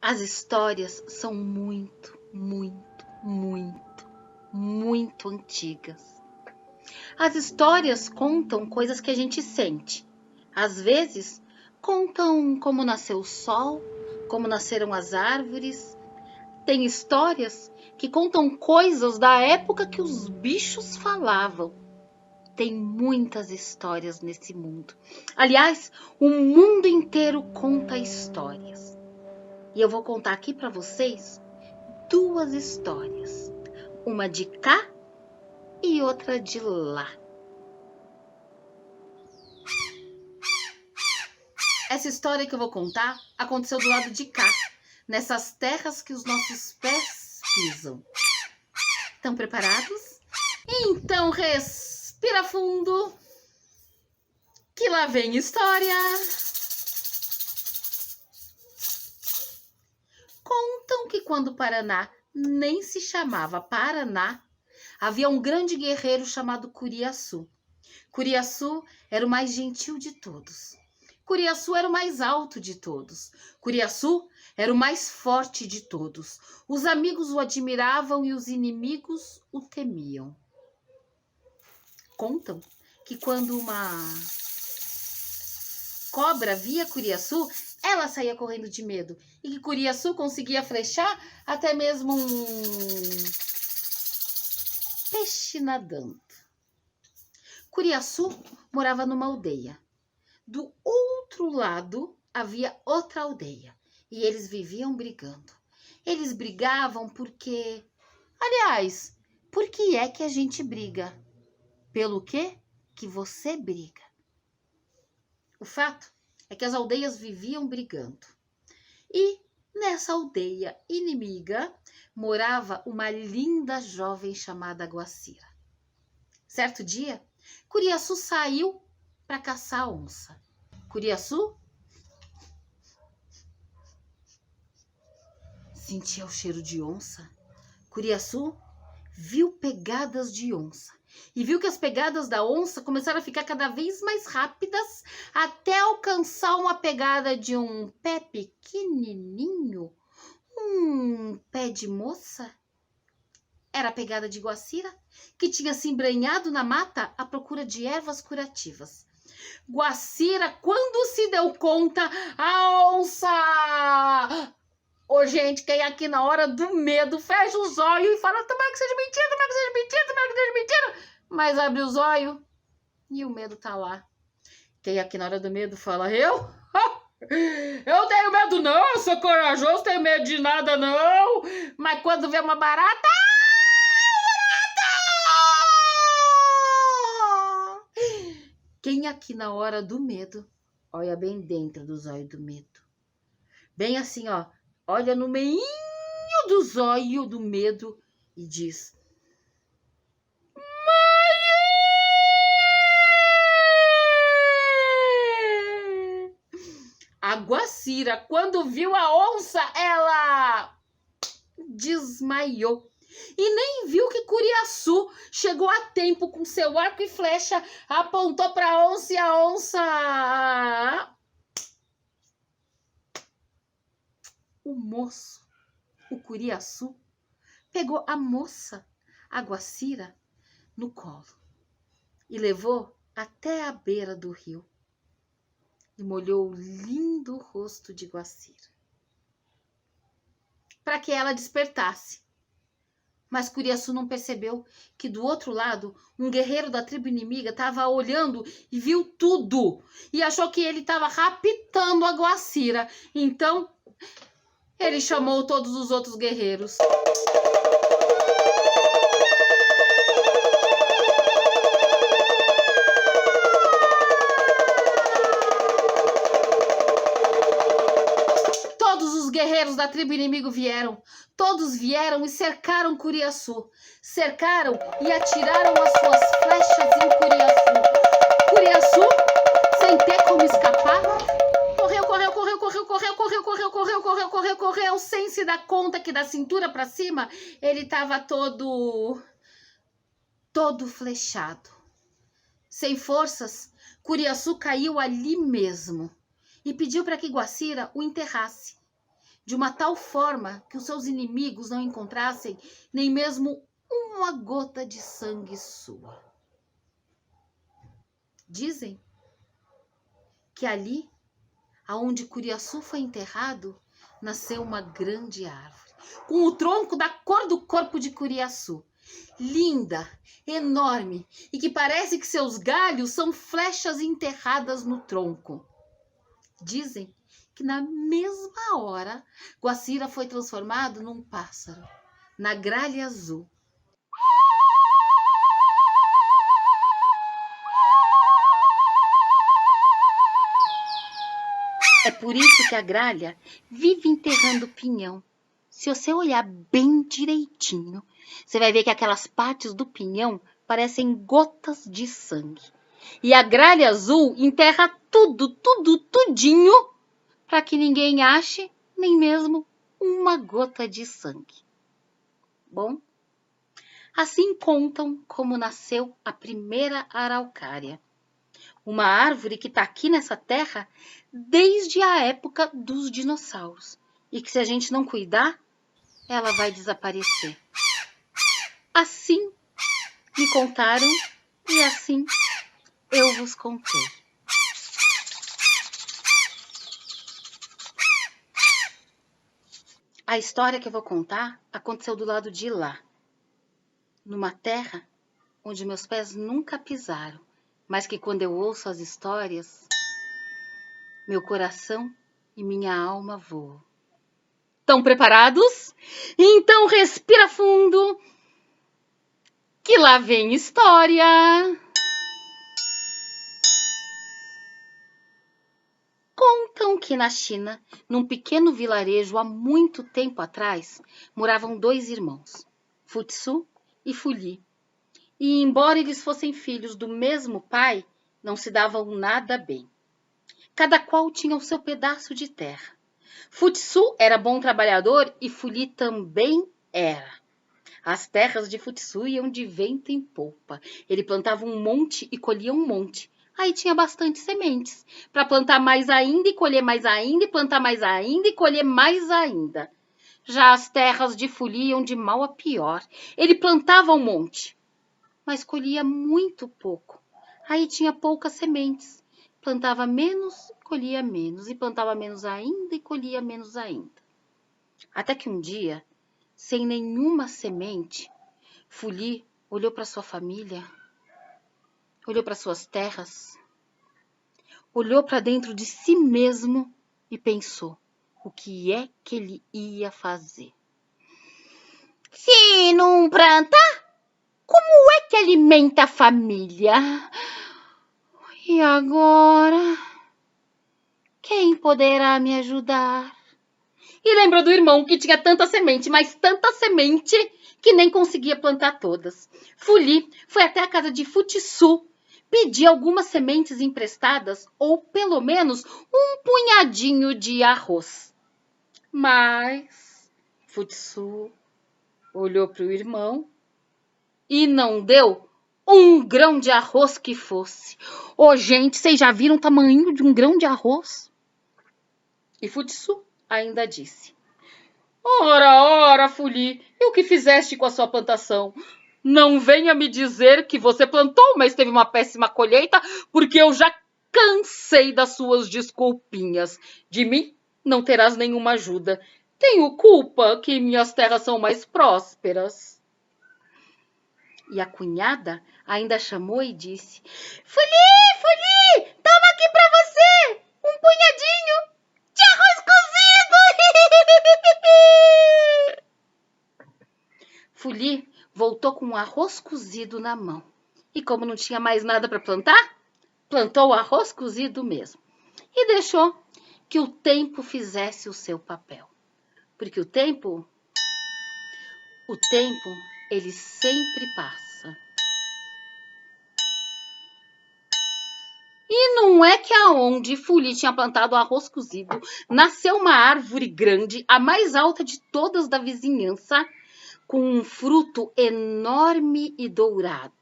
As histórias são muito antigas. As histórias contam coisas que a gente sente. Às vezes, contam como nasceu o sol, como nasceram as árvores. Tem histórias que contam coisas da época que os bichos falavam. Tem muitas histórias nesse mundo. Aliás, o mundo inteiro conta histórias. E eu vou contar aqui para vocês duas histórias. Uma de cá e outra de lá. Essa história que eu vou contar aconteceu do lado de cá, nessas terras que os nossos pés pisam. Estão preparados? Então respira fundo, que lá vem história. Contam que quando o Paraná nem se chamava Paraná, havia um grande guerreiro chamado Curiaçu. Curiaçu era o mais gentil de todos. Curiaçu era o mais alto de todos. Curiaçu era o mais forte de todos. Os amigos o admiravam e os inimigos o temiam. Contam que quando uma cobra via Curiaçu, ela saía correndo de medo. E que Curiaçu conseguia flechar até mesmo um peixe nadando. Curiaçu morava numa aldeia. Do outro lado havia outra aldeia. E eles viviam brigando. Eles brigavam porque... Aliás, por que é que a gente briga? Pelo quê que você briga? O fato é que as aldeias viviam brigando. E nessa aldeia inimiga morava uma linda jovem chamada Guacira. Certo dia, Curiaçu saiu para caçar a onça. Curiaçu sentia o cheiro de onça. Curiaçu viu pegadas de onça. E viu que as pegadas da onça começaram a ficar cada vez mais rápidas até alcançar uma pegada de um pé pequenininho, um pé de moça. Era a pegada de Guacira, que tinha se embrenhado na mata à procura de ervas curativas. Guacira, quando se deu conta, a onça... Ô, gente, quem aqui na hora do medo fecha os olhos e fala: tomara que seja mentira, tomara que seja mentira, tomara que seja mentira. Mas abre os olhos e o medo tá lá. Quem aqui na hora do medo fala: eu? Eu tenho medo não, eu sou corajoso, tenho medo de nada não. Mas quando vê uma barata... Quem aqui na hora do medo olha bem dentro dos olhos do medo? Bem assim, ó. Olha no meinho dos olhos do medo e diz: Mãe! A Guacira, quando viu a onça, ela desmaiou. E nem viu que Curiaçu chegou a tempo com seu arco e flecha, apontou para a onça e a onça... O moço, o Curiaçu, pegou a moça, a Guacira, no colo e levou até a beira do rio e molhou o lindo rosto de Guacira para que ela despertasse. Mas Curiaçu não percebeu que do outro lado um guerreiro da tribo inimiga estava olhando e viu tudo e achou que ele estava raptando a Guacira. Então ele chamou todos os outros guerreiros. Todos os guerreiros da tribo inimigo vieram. Todos vieram e cercaram Curiaçu. Cercaram e atiraram as suas flechas em Curiaçu. Curiaçu, sem ter como escapar, correu, sem se dar conta que da cintura para cima ele estava todo flechado. Sem forças, Curiaçu caiu ali mesmo e pediu para que Guacira o enterrasse. de uma tal forma que os seus inimigos não encontrassem nem mesmo uma gota de sangue sua. Dizem que ali, aonde Curiaçu foi enterrado, nasceu uma grande árvore, com o tronco da cor do corpo de Curiaçu, linda, enorme, e que parece que seus galhos são flechas enterradas no tronco. Dizem que na mesma hora, Guacira foi transformado num pássaro, na gralha azul. É por isso que a gralha vive enterrando o pinhão. Se você olhar bem direitinho, você vai ver que aquelas partes do pinhão parecem gotas de sangue. E a gralha azul enterra tudinho, para que ninguém ache nem mesmo uma gota de sangue. Bom, assim contam como nasceu a primeira araucária. Uma árvore que está aqui nessa terra desde a época dos dinossauros. E que se a gente não cuidar, ela vai desaparecer. Assim me contaram e assim eu vos contei. A história que eu vou contar aconteceu do lado de lá, numa terra onde meus pés nunca pisaram, mas que quando eu ouço as histórias, meu coração e minha alma voam. Estão preparados? Então respira fundo, que lá vem história. Contam que na China, num pequeno vilarejo há muito tempo atrás, moravam dois irmãos, Futsu e Fuli. E embora eles fossem filhos do mesmo pai, não se davam nada bem. Cada qual tinha o seu pedaço de terra. Futsu era bom trabalhador e Fuli também era. As terras de Futsu iam de vento em popa. Ele plantava um monte e colhia um monte. Aí tinha bastante sementes, para plantar mais ainda e colher mais ainda, e plantar mais ainda e colher mais ainda. Já as terras de Fuli iam de mal a pior. Ele plantava um monte, mas colhia muito pouco. Aí tinha poucas sementes. Plantava menos, colhia menos, e plantava menos ainda e colhia menos ainda. Até que um dia, sem nenhuma semente, Fuli olhou para sua família, olhou para suas terras, olhou para dentro de si mesmo e pensou o que é que ele ia fazer. Se não plantar, como é que alimenta a família? E agora? Quem poderá me ajudar? E lembrou do irmão que tinha tanta semente, mas tanta semente, que nem conseguia plantar todas. Fuli foi até a casa de Futsu, pedir algumas sementes emprestadas, ou pelo menos um punhadinho de arroz. Mas Futsu olhou para o irmão e não deu um grão de arroz que fosse. Ô, gente, vocês já viram o tamanho de um grão de arroz? E Futsu ainda disse: Ora, Fuli, e o que fizeste com a sua plantação? Não venha me dizer que você plantou, mas teve uma péssima colheita, porque eu já cansei das suas desculpinhas. De mim não terás nenhuma ajuda. Tenho culpa que minhas terras são mais prósperas. E a cunhada ainda chamou e disse: Fuli, toma aqui pra você um punhadinho de arroz cozido. Fuli voltou com um arroz cozido na mão. E como não tinha mais nada para plantar, plantou o arroz cozido mesmo. E deixou que o tempo fizesse o seu papel. Porque o tempo, ele sempre passa. E não é que aonde Fuli tinha plantado o arroz cozido, nasceu uma árvore grande, a mais alta de todas da vizinhança, com um fruto enorme e dourado.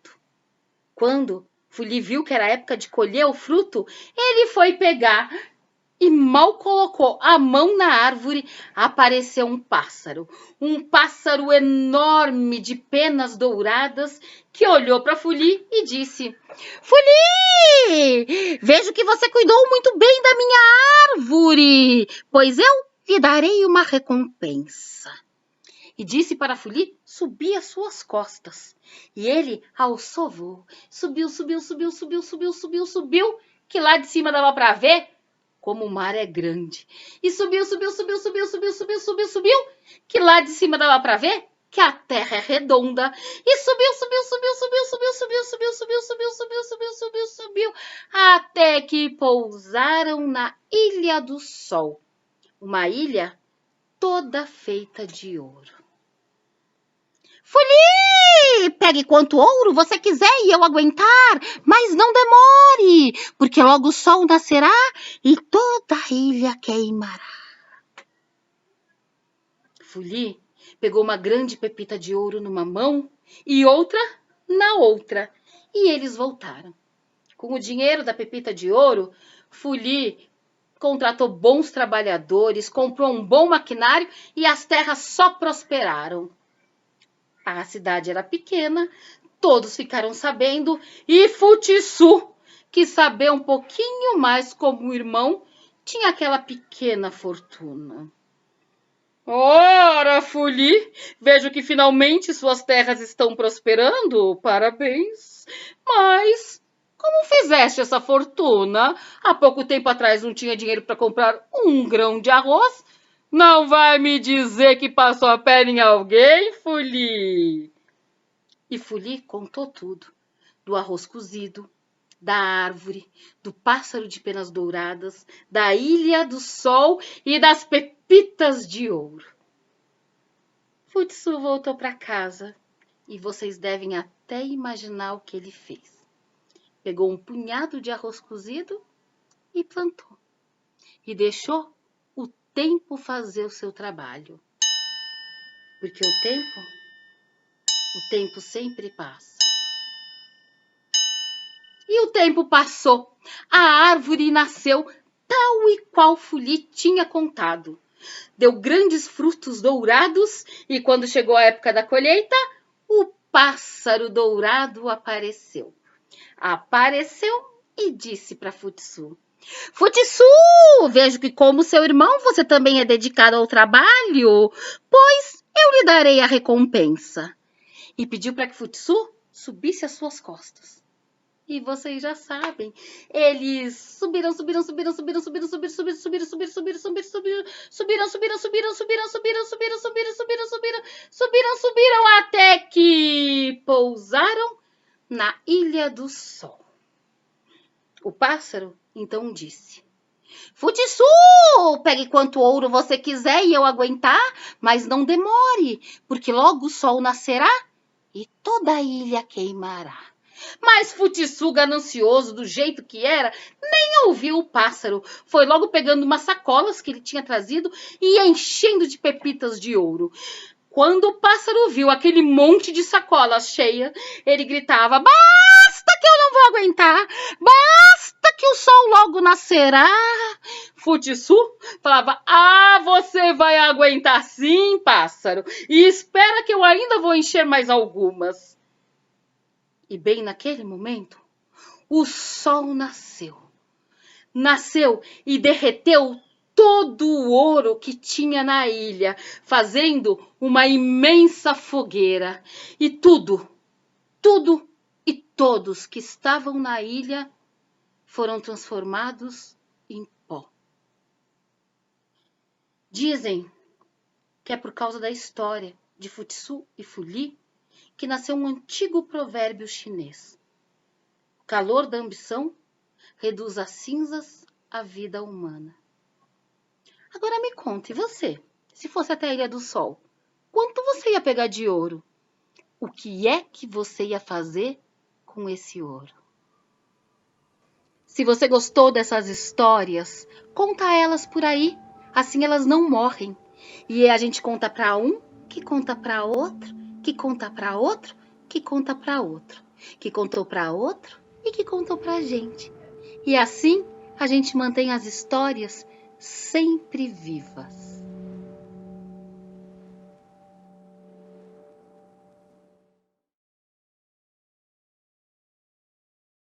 Quando Fuli viu que era época de colher o fruto, ele foi pegar e mal colocou a mão na árvore, apareceu um pássaro enorme de penas douradas, que olhou para Fuli e disse: Fuli, vejo que você cuidou muito bem da minha árvore, pois eu lhe darei uma recompensa. E disse para Fuli subir as suas costas. E ele alçou voo, subiu, que lá de cima dava para ver como o mar é grande. E subiu, que lá de cima dava para ver que a terra é redonda. E subiu, até que pousaram na Ilha do Sol, uma ilha toda feita de ouro. Fuli, pegue quanto ouro você quiser e eu aguentar, mas não demore, porque logo o sol nascerá e toda a ilha queimará. Fuli pegou uma grande pepita de ouro numa mão e outra na outra, e eles voltaram. Com o dinheiro da pepita de ouro, Fuli contratou bons trabalhadores, comprou um bom maquinário e as terras só prosperaram. A cidade era pequena, todos ficaram sabendo, e Futiçu, que sabia um pouquinho mais como o irmão, tinha aquela pequena fortuna. Ora, Fuli, vejo que finalmente suas terras estão prosperando, parabéns. Mas como fizeste essa fortuna? Há pouco tempo atrás não tinha dinheiro para comprar um grão de arroz. Não vai me dizer que passou a perna em alguém, Fuli? E Fuli contou tudo, do arroz cozido, da árvore, do pássaro de penas douradas, da Ilha do Sol e das pepitas de ouro. Futiçu voltou para casa e vocês devem até imaginar o que ele fez. Pegou um punhado de arroz cozido e plantou. E deixou o tempo fazer o seu trabalho. Porque o tempo sempre passa. E o tempo passou. A árvore nasceu tal e qual Fuli tinha contado. Deu grandes frutos dourados e quando chegou a época da colheita, o pássaro dourado apareceu. Apareceu e disse para Futiçu: Futiçu, vejo que como seu irmão você também é dedicado ao trabalho, pois eu lhe darei a recompensa. E pediu para que Futiçu subisse as suas costas. E vocês já sabem, eles subiram até que pousaram na Ilha do Sol. O pássaro então disse: Futiçu, pegue quanto ouro você quiser e eu aguentar, mas não demore, porque logo o sol nascerá e toda a ilha queimará. Mas Futiçu, ganancioso do jeito que era, nem ouviu o pássaro. Foi logo pegando umas sacolas que ele tinha trazido e enchendo de pepitas de ouro. Quando o pássaro viu aquele monte de sacolas cheias, ele gritava: Basta que eu não vou aguentar! Basta que o sol logo nascerá! Futiçu falava: você vai aguentar sim, pássaro, e espera que eu ainda vou encher mais algumas. E bem naquele momento, o sol nasceu. Nasceu e derreteu todo o ouro que tinha na ilha, fazendo uma imensa fogueira. E tudo e todos que estavam na ilha foram transformados em pó. Dizem que é por causa da história de Futiçu e Fuli que nasceu um antigo provérbio chinês: o calor da ambição reduz a cinzas a vida humana. Agora me conte, você, se fosse até a Ilha do Sol, quanto você ia pegar de ouro? O que é que você ia fazer com esse ouro? Se você gostou dessas histórias, conta elas por aí, assim elas não morrem. E a gente conta para um, que conta para outro, que conta para outro, que conta para outro, que contou para outro e que contou para a gente. E assim a gente mantém as histórias sempre vivas.